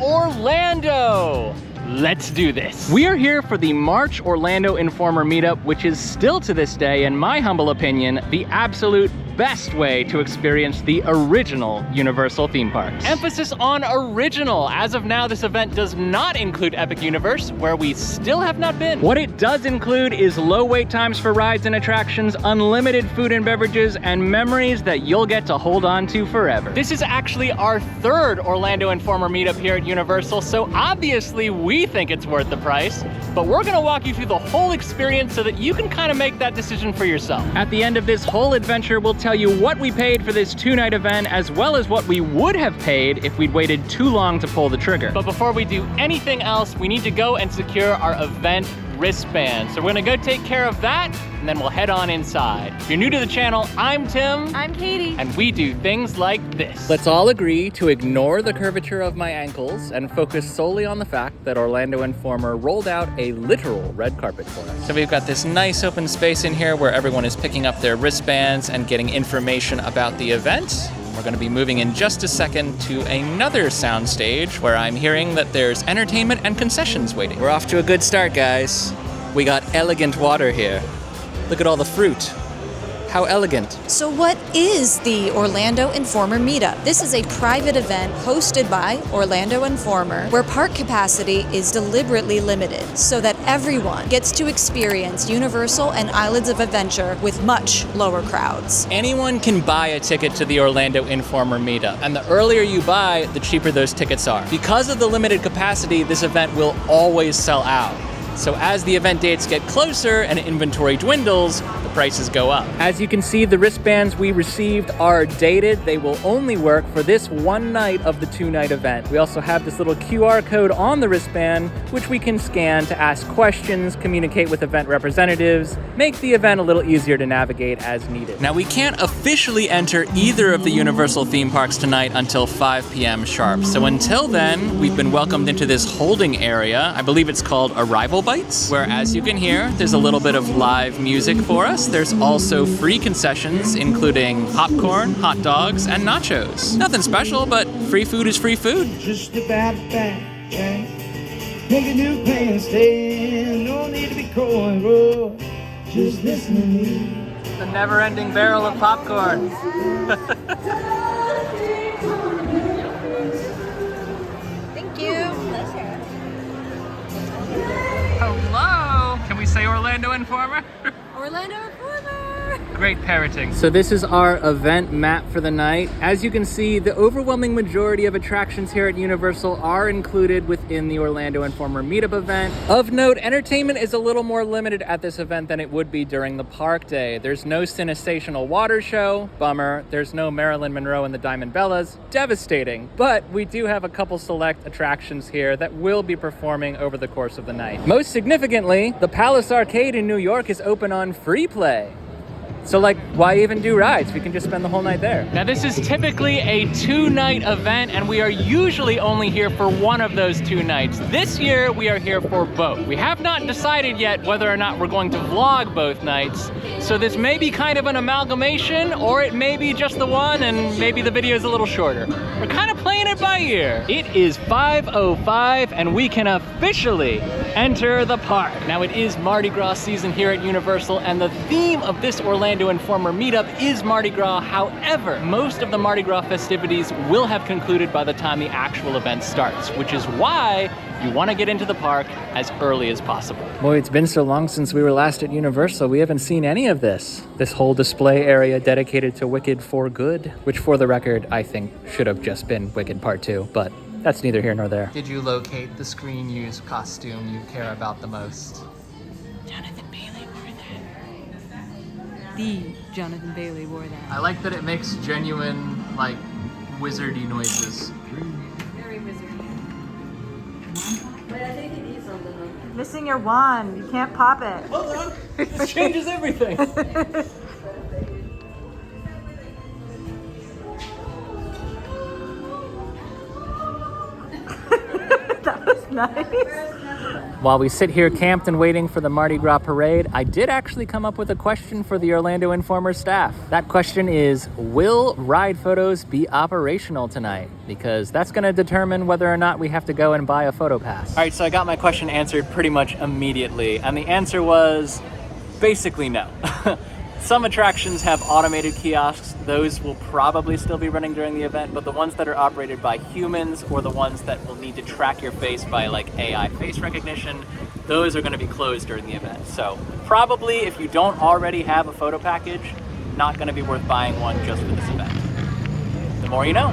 Orlando. Let's do this. We are here for the March Orlando Informer Meetup, which is still to this day, in my humble opinion, the absolute best way to experience the original Universal theme parks. Emphasis on original. As of now, this event does not include Epic Universe, where we still have not been. What it does include is low wait times for rides and attractions, unlimited food and beverages, and memories that you'll get to hold on to forever. This is actually our third Orlando Informer Meetup here at Universal, so obviously we think it's worth the price, but we're gonna walk you through the whole experience so that you can kind of make that decision for yourself. At the end of this whole adventure, we'll tell you what we paid for this 2-night event, as well as what we would have paid if we'd waited too long to pull the trigger. But before we do anything else, we need to go and secure our event wristband. So we're gonna go take care of that, and then we'll head on inside. If you're new to the channel, I'm Tim. I'm Katie. And we do things like this. Let's all agree to ignore the curvature of my ankles and focus solely on the fact that Orlando Informer rolled out a literal red carpet for us. So we've got this nice open space in here where everyone is picking up their wristbands and getting information about the event. We're gonna be moving in just a second to another soundstage where I'm hearing that there's entertainment and concessions waiting. We're off to a good start, guys. We got elegant water here. Look at all the fruit. How elegant. So what is the Orlando Informer Meetup? This is a private event hosted by Orlando Informer, where park capacity is deliberately limited so that everyone gets to experience Universal and Islands of Adventure with much lower crowds. Anyone can buy a ticket to the Orlando Informer Meetup, and the earlier you buy, the cheaper those tickets are. Because of the limited capacity, this event will always sell out. So as the event dates get closer and inventory dwindles, the prices go up. As you can see, the wristbands we received are dated. They will only work for this one night of the 2-night event. We also have this little QR code on the wristband, which we can scan to ask questions, communicate with event representatives, make the event a little easier to navigate as needed. Now, we can't officially enter either of the Universal theme parks tonight until 5 p.m. sharp. So until then, we've been welcomed into this holding area. I believe it's called Arrival Bites, where, as you can hear, there's a little bit of live music for us. There's also free concessions, including popcorn, hot dogs, and nachos. Nothing special, but free food is free food. Just about back, make a new plan, stay, no need to be coy, bro. Just listen to me. The never-ending barrel of popcorn. Thank you. Hello! Can we say Orlando Informer? Orlando Informer! Great parroting. So this is our event map for the night. As you can see, the overwhelming majority of attractions here at Universal are included within the Orlando Informer Meetup event. Of note, entertainment is a little more limited at this event than it would be during the park day. There's no Cinesational water show, bummer. There's no Marilyn Monroe and the Diamond Bellas, devastating. But we do have a couple select attractions here that will be performing over the course of the night. Most significantly, the Palace Arcade in New York is open on free play. So like, why even do rides? We can just spend the whole night there. Now this is typically a 2-night event, and we are usually only here for one of those 2 nights. This year, we are here for both. We have not decided yet whether or not we're going to vlog both nights. So this may be kind of an amalgamation, or it may be just the one, and maybe the video is a little shorter. We're kind of playing it by ear. It is 5:05, and we can officially enter the park. Now it is Mardi Gras season here at Universal, and the theme of this Orlando Informer Meetup is Mardi Gras. However, most of the Mardi Gras festivities will have concluded by the time the actual event starts, which is why you want to get into the park as early as possible. Boy, it's been so long since we were last at Universal, we haven't seen any of this. This whole display area dedicated to Wicked for Good, which for the record, I think should have just been Wicked Part 2, but that's neither here nor there. Did you locate the screen use costume you care about the most? Jonathan Bailey wore that. The Jonathan Bailey wore that. I like that it makes genuine, like, wizardy noises. Very wizardy. Wait, I think it needs something. Missing your wand. You can't pop it. Hold on. It changes everything. That was Nice. While we sit here camped and waiting for the Mardi Gras parade, I did actually come up with a question for the Orlando Informer staff. That question is, will ride photos be operational tonight? Because that's gonna determine whether or not we have to go and buy a photo pass. All right, so I got my question answered pretty much immediately, and the answer was basically no. Some attractions have automated kiosks. Those will probably still be running during the event, but the ones that are operated by humans or the ones that will need to track your face by like AI face recognition, those are gonna be closed during the event. So probably if you don't already have a photo package, not gonna be worth buying one just for this event. The more you know.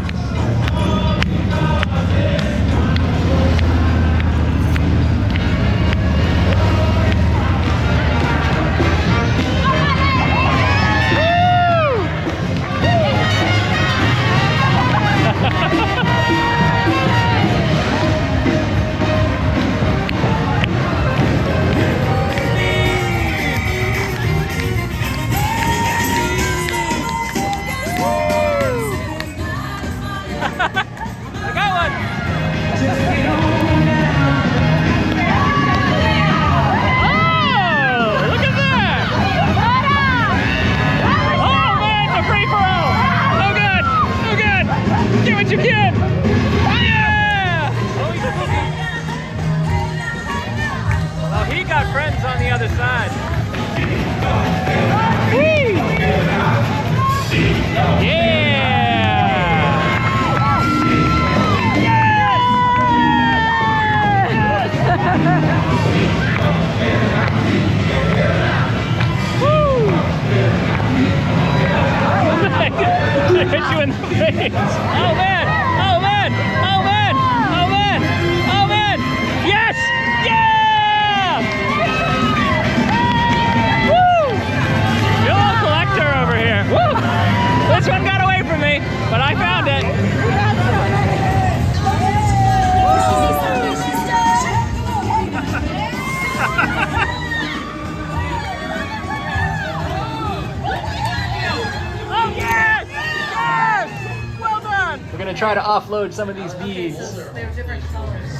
Try to offload some of these beads. They're different colors.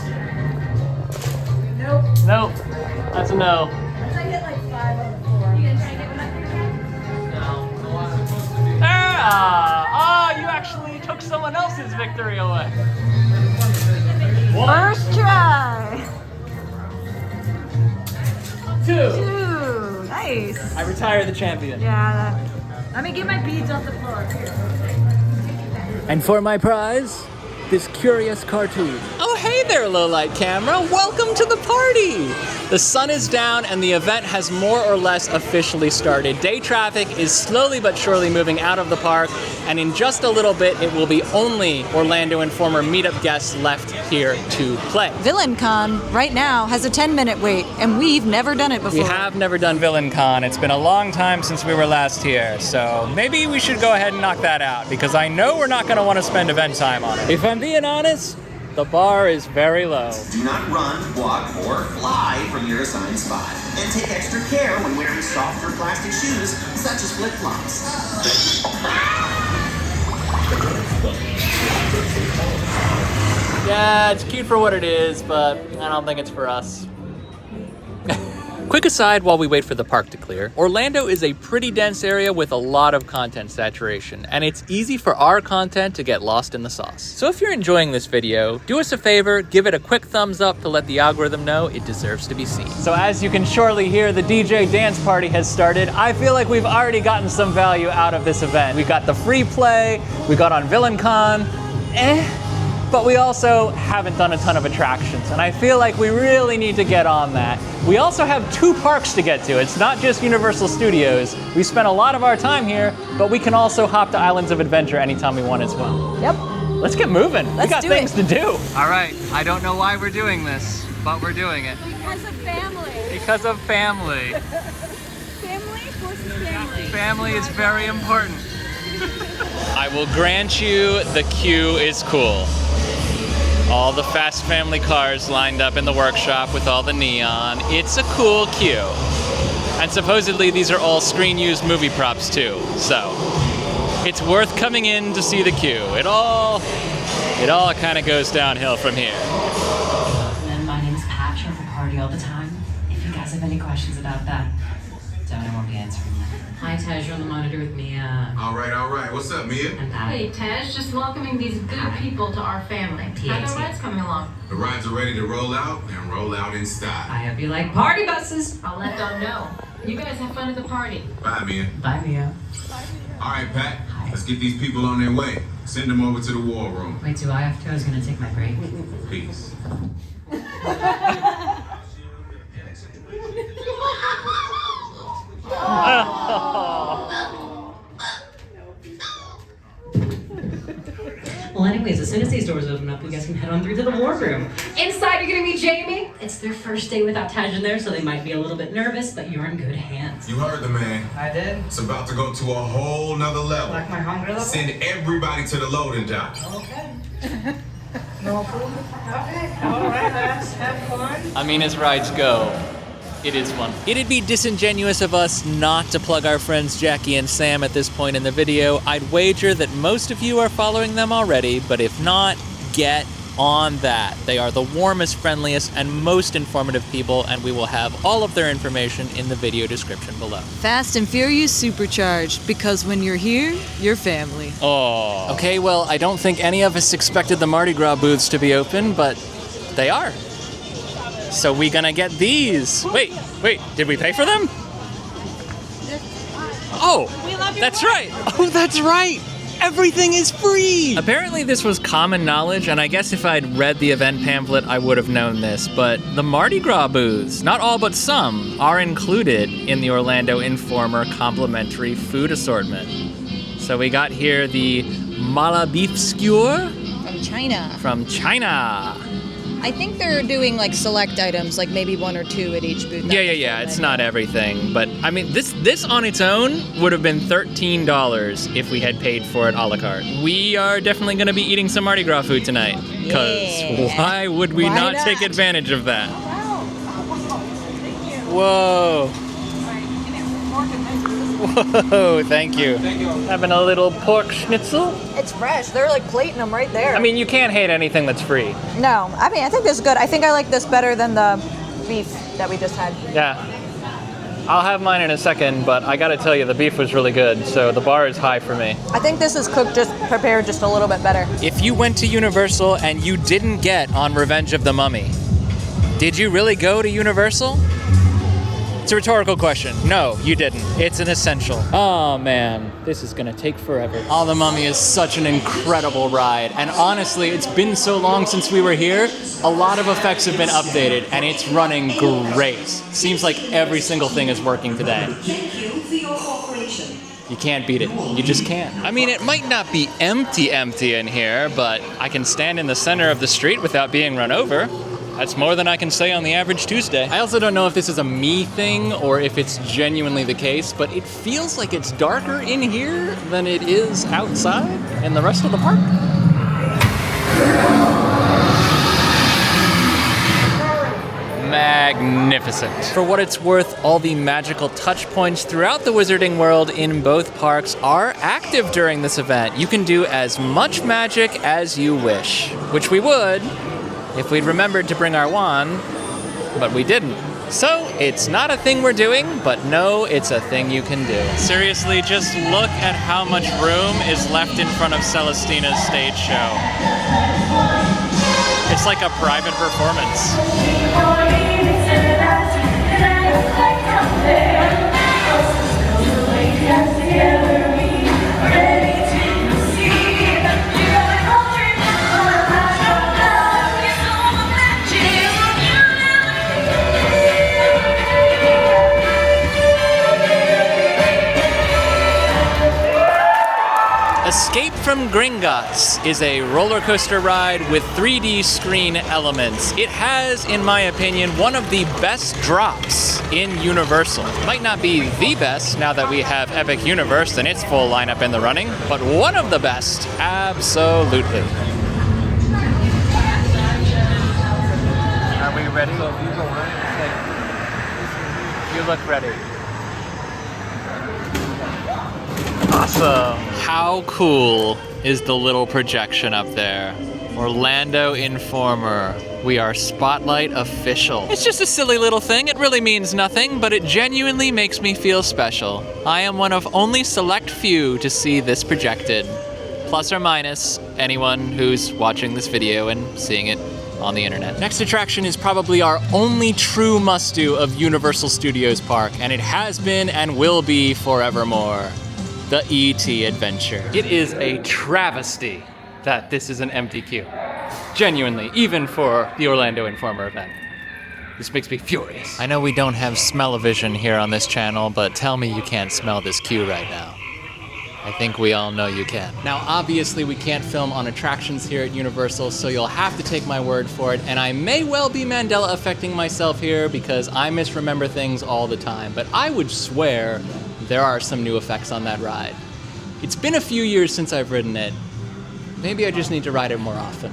Nope. That's a no. I get like 5 on the floor. You gonna take it when Ah! Oh, you actually took someone else's victory away. First try. 2. Nice. I retire the champion. Yeah. Let me get my beads off the floor. And for my prize, this curious cartoon. Oh, hey there, low-light camera. Welcome to the party. The sun is down and the event has more or less officially started. Day traffic is slowly but surely moving out of the park, and in just a little bit, it will be only Orlando Informer Meetup guests left here to play. VillainCon right now has a 10-minute wait, and we've never done it before. We have never done VillainCon. It's been a long time since we were last here, so maybe we should go ahead and knock that out, because I know we're not going to want to spend event time on it. If I'm being honest, the bar is very low. Do not run, walk, or fly from your assigned spot. And take extra care when wearing soft or plastic shoes, such as flip-flops. Yeah, it's cute for what it is, but I don't think it's for us. Quick aside while we wait for the park to clear, Orlando is a pretty dense area with a lot of content saturation, and it's easy for our content to get lost in the sauce. So if you're enjoying this video, do us a favor, give it a quick thumbs up to let the algorithm know it deserves to be seen. So as you can surely hear, the DJ dance party has started. I feel like we've already gotten some value out of this event. We got the free play, we got on VillainCon, but we also haven't done a ton of attractions, and I feel like we really need to get on that. We also have 2 parks to get to. It's not just Universal Studios. We spent a lot of our time here, but we can also hop to Islands of Adventure anytime we want as well. Yep. Let's get moving. We got things to do. All right, I don't know why we're doing this, but we're doing it. Because of family. Because of family. Family versus family. Family is very important. I will grant you the queue is cool. All the Fast Family cars lined up in the workshop with all the neon. It's a cool queue. And supposedly these are all screen-used movie props too, so it's worth coming in to see the queue. It all kind of goes downhill from here. And then my all the time. If you guys have any questions about that, I won't be answering them. Hi, Tej, you're on the monitor with Mia. All right. What's up, Mia? I'm Pat. Hey, Tej, just welcoming these good people to our family. How the rides coming along? The rides are ready to roll out and roll out in style. I hope you like party buses. I'll let them know. You guys have fun at the party. Bye, Mia. Bye, Mia. All right, Pat. Let's get these people on their way. Send them over to the war room. Wait, do I have to? I was gonna take my break. Peace. Well, anyways, as soon as these doors open up, you guys can head on through to the war room. Inside, you're gonna meet Jamie. It's their first day without Tej in there, so they might be a little bit nervous, but you're in good hands. You heard the man. I did. It's about to go to a whole nother level. Like my hunger level? Send everybody to the loading dock. Okay. No food? Okay. All right, let's have fun. I mean, as rides go, it is fun. It'd be disingenuous of us not to plug our friends Jackie and Sam at this point in the video. I'd wager that most of you are following them already, but if not, get on that. They are the warmest, friendliest, and most informative people, and we will have all of their information in the video description below. Fast and Furious Supercharged, because when you're here, you're family. Oh. Okay, well, I don't think any of us expected the Mardi Gras booths to be open, but they are. So we gonna get these. Wait, did we pay for them? Oh, that's right. Oh, that's right. Everything is free. Apparently this was common knowledge, and I guess if I'd read the event pamphlet, I would have known this, but the Mardi Gras booths, not all but some, are included in the Orlando Informer complimentary food assortment. So we got here the mala beef skewer. From China. I think they're doing like select items, like maybe 1 or 2 at each booth. Yeah. It's not everything, but I mean, this on its own would have been $13 if we had paid for it a la carte. We are definitely going to be eating some Mardi Gras food tonight, because why would we not take advantage of that? Whoa. Whoa, thank you. Having a little pork schnitzel. It's fresh. They're like plating them right there. I mean, you can't hate anything that's free. No, I mean, I think this is good. I think I like this better than the beef that we just had. Yeah. I'll have mine in a second, but I gotta tell you, the beef was really good, so the bar is high for me. I think this is prepared just a little bit better. If you went to Universal and you didn't get on Revenge of the Mummy, did you really go to Universal? It's a rhetorical question. No, you didn't. It's an essential. Oh man, this is gonna take forever. Oh, the Mummy is such an incredible ride. And honestly, it's been so long since we were here, a lot of effects have been updated and it's running great. Seems like every single thing is working today. Thank you for your cooperation. You can't beat it. You just can't. I mean, it might not be empty in here, but I can stand in the center of the street without being run over. That's more than I can say on the average Tuesday. I also don't know if this is a me thing or if it's genuinely the case, but it feels like it's darker in here than it is outside in the rest of the park. Magnificent. For what it's worth, all the magical touch points throughout the wizarding world in both parks are active during this event. You can do as much magic as you wish, which we would if we'd remembered to bring our wand, but we didn't. So it's not a thing we're doing, but no, it's a thing you can do. Seriously, just look at how much room is left in front of Celestina's stage show. It's like a private performance. Escape from Gringotts is a roller coaster ride with 3D screen elements. It has, in my opinion, one of the best drops in Universal. Might not be the best now that we have Epic Universe and its full lineup in the running, but one of the best, absolutely. Are we ready? You look ready. Awesome. How cool is the little projection up there? Orlando Informer. We are Spotlight official. It's just a silly little thing. It really means nothing, but it genuinely makes me feel special. I am one of only select few to see this projected. Plus or minus anyone who's watching this video and seeing it on the internet. Next attraction is probably our only true must-do of Universal Studios Park, and it has been and will be forevermore. The E.T. Adventure. It is a travesty that this is an empty queue. Genuinely, even for the Orlando Informer event. This makes me furious. I know we don't have smell-o-vision here on this channel, but tell me you can't smell this queue right now. I think we all know you can. Now, obviously, we can't film on attractions here at Universal, so you'll have to take my word for it, and I may well be Mandela affecting myself here because I misremember things all the time, but I would swear there are some new effects on that ride. It's been a few years since I've ridden it. Maybe I just need to ride it more often.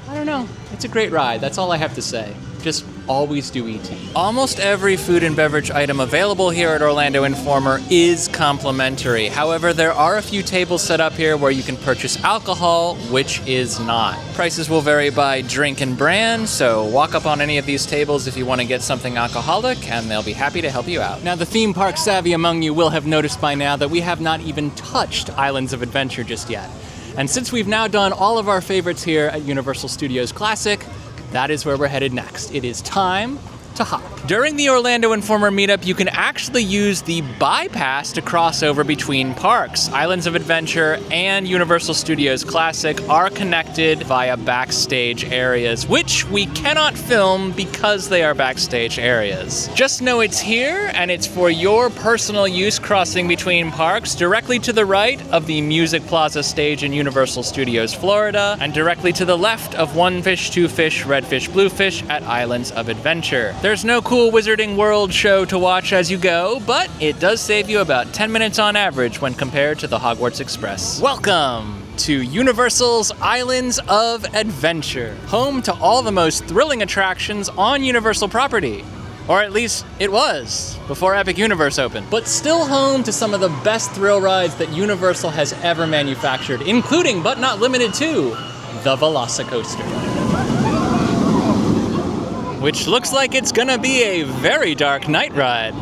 I don't know. It's a great ride. That's all I have to say. Just always do E.T. Almost every food and beverage item available here at Orlando Informer is complimentary. However, there are a few tables set up here where you can purchase alcohol, which is not. Prices will vary by drink and brand, so walk up on any of these tables if you want to get something alcoholic, and they'll be happy to help you out. Now, the theme park savvy among you will have noticed by now that we have not even touched Islands of Adventure just yet. And since we've now done all of our favorites here at Universal Studios Classic, that is where we're headed next. It is time to hop. During the Orlando Informer Meetup, you can actually use the bypass to cross over between parks. Islands of Adventure and Universal Studios Classic are connected via backstage areas, which we cannot film because they are backstage areas. Just know it's here, and it's for your personal use crossing between parks, directly to the right of the Music Plaza stage in Universal Studios Florida, and directly to the left of One Fish, Two Fish, Red Fish, Blue Fish at Islands of Adventure. There's no cool Wizarding World show to watch as you go, but it does save you about 10 minutes on average when compared to the Hogwarts Express. Welcome to Universal's Islands of Adventure, home to all the most thrilling attractions on Universal property. Or at least it was, before Epic Universe opened. But still home to some of the best thrill rides that Universal has ever manufactured, including, but not limited to, the Velocicoaster. Which looks like it's gonna be a very dark night ride.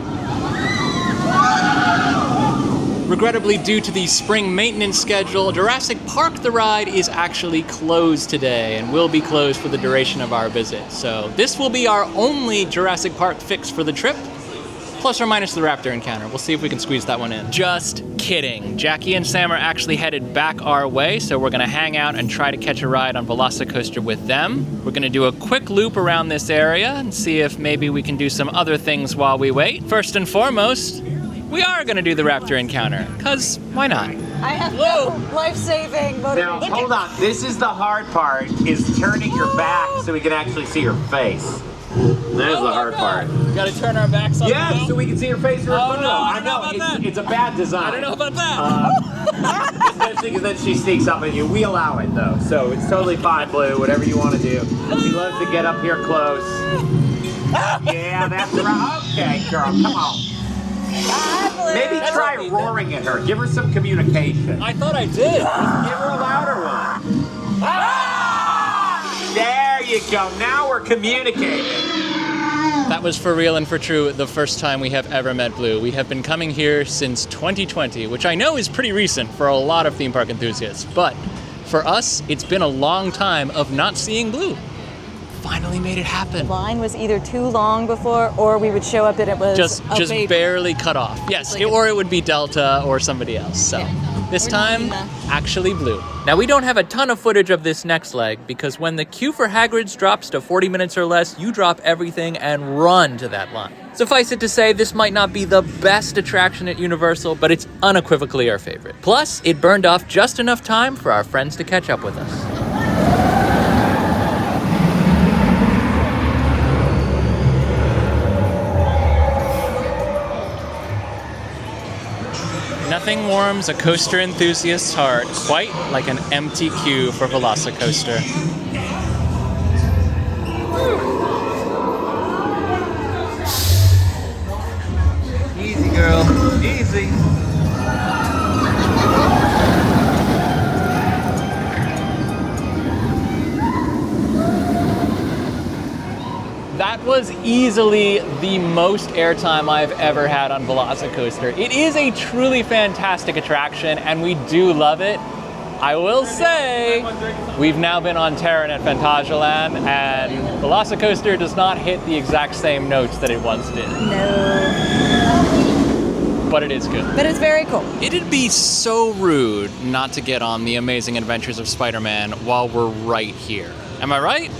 Regrettably, due to the spring maintenance schedule, Jurassic Park the ride is actually closed today and will be closed for the duration of our visit. So this will be our only Jurassic Park fix for the trip, plus or minus the Raptor Encounter. We'll see if we can squeeze that one in. Just kidding. Jackie and Sam are actually headed back our way, so we're gonna hang out and try to catch a ride on Velocicoaster with them. We're gonna do a quick loop around this area and see if maybe we can do some other things while we wait. First and foremost, we are gonna do the Raptor Encounter, cause why not? I have no life-saving motivation. Now, hold on. This is the hard part, is turning your back so we can actually see your face. There's the hard part. We gotta turn our backs on. Yes, so we can see your face. Oh no, I know, it's a bad design. I don't know about that. Especially because then she sneaks up on you. We allow it though, so it's totally fine, Blue. Whatever you want to do. She loves to get up here close. Yeah, that's right. Okay, girl, come on. Maybe try roaring at her. Give her some communication. I thought I did. Give her a louder one. There you go. Now we're communicating. That was for real and for true the first time we have ever met Blue. We have been coming here since 2020, which I know is pretty recent for a lot of theme park enthusiasts, but for us, it's been a long time of not seeing Blue. Finally made it happen. The line was either too long before, or we would show up and it was just barely cut off. Yes, like or it would be Delta or somebody else. So this time, actually Blue. Now we don't have a ton of footage of this next leg because when the queue for Hagrid's drops to 40 minutes or less, you drop everything and run to that line. Suffice it to say, this might not be the best attraction at Universal, but it's unequivocally our favorite. Plus, it burned off just enough time for our friends to catch up with us. Nothing warms a coaster enthusiast's heart quite like an empty queue for Velocicoaster. Easy, girl. Easy. easily the most airtime I've ever had on Velocicoaster. It is a truly fantastic attraction, and we do love it. I will say, we've now been on Terran at Phantasialand, and Velocicoaster does not hit the exact same notes that it once did. No. But it is good. But it's very cool. It'd be so rude not to get on The Amazing Adventures of Spider-Man while we're right here. Am I right?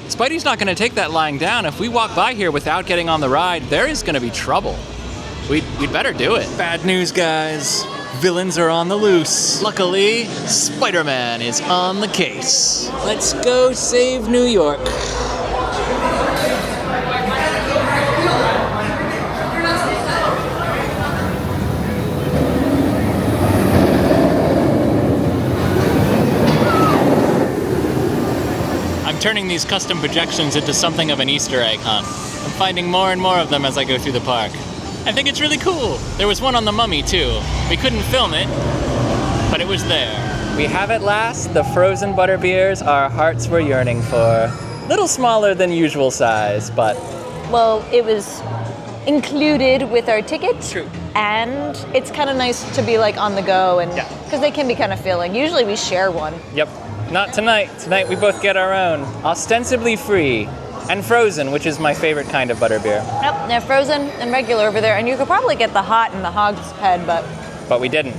Spidey's not gonna take that lying down. If we walk by here without getting on the ride, there is gonna be trouble. We'd better do it. Bad news, guys. Villains are on the loose. Luckily, Spider-Man is on the case. Let's go save New York. I'm turning these custom projections into something of an Easter egg hunt. I'm finding more and more of them as I go through the park. I think it's really cool. There was one on the Mummy too. We couldn't film it, but it was there. We have at last the frozen Butterbeers our hearts were yearning for. Little smaller than usual size, but... Well, it was included with our ticket. True. And it's kind of nice to be like on the go, and because they can be kind of filling. Usually we share one. Yep. Not tonight. Tonight we both get our own. Ostensibly free. And frozen, which is my favorite kind of butterbeer. Yep, they're frozen and regular over there, and you could probably get the hot and the hog's head, but we didn't.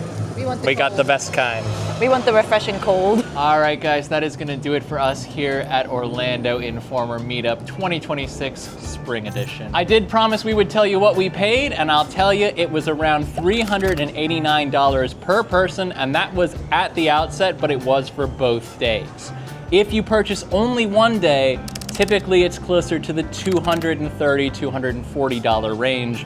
We got the best kind. We want the refreshing cold. All right, guys, that is gonna do it for us here at Orlando Informer Meetup 2026 Spring Edition. I did promise we would tell you what we paid, and I'll tell you, it was around $389 per person, and that was at the outset, but it was for both days. If you purchase only one day, typically it's closer to the $230, $240 range.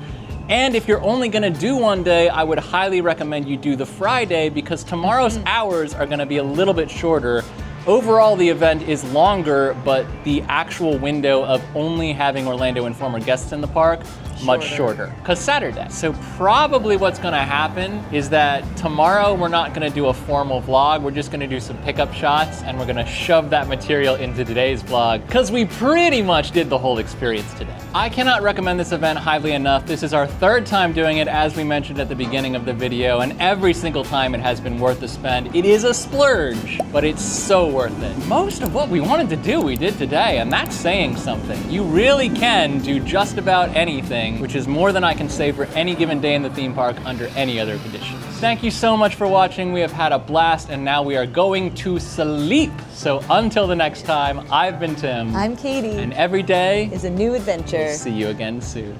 And if you're only gonna do one day, I would highly recommend you do the Friday because tomorrow's hours are gonna be a little bit shorter. Overall, the event is longer, but the actual window of only having Orlando Informer guests in the park, much shorter, because Saturday. So probably what's gonna happen is that tomorrow we're not gonna do a formal vlog, we're just gonna do some pickup shots and we're gonna shove that material into today's vlog, because we pretty much did the whole experience today. I cannot recommend this event highly enough. This is our third time doing it, as we mentioned at the beginning of the video, and every single time it has been worth the spend. It is a splurge, but it's so worth it. Most of what we wanted to do, we did today, and that's saying something. You really can do just about anything, which is more than I can say for any given day in the theme park under any other conditions. Thank you so much for watching. We have had a blast, and now we are going to sleep. So until the next time, I've been Tim. I'm Katie. And every day is a new adventure. We'll see you again soon.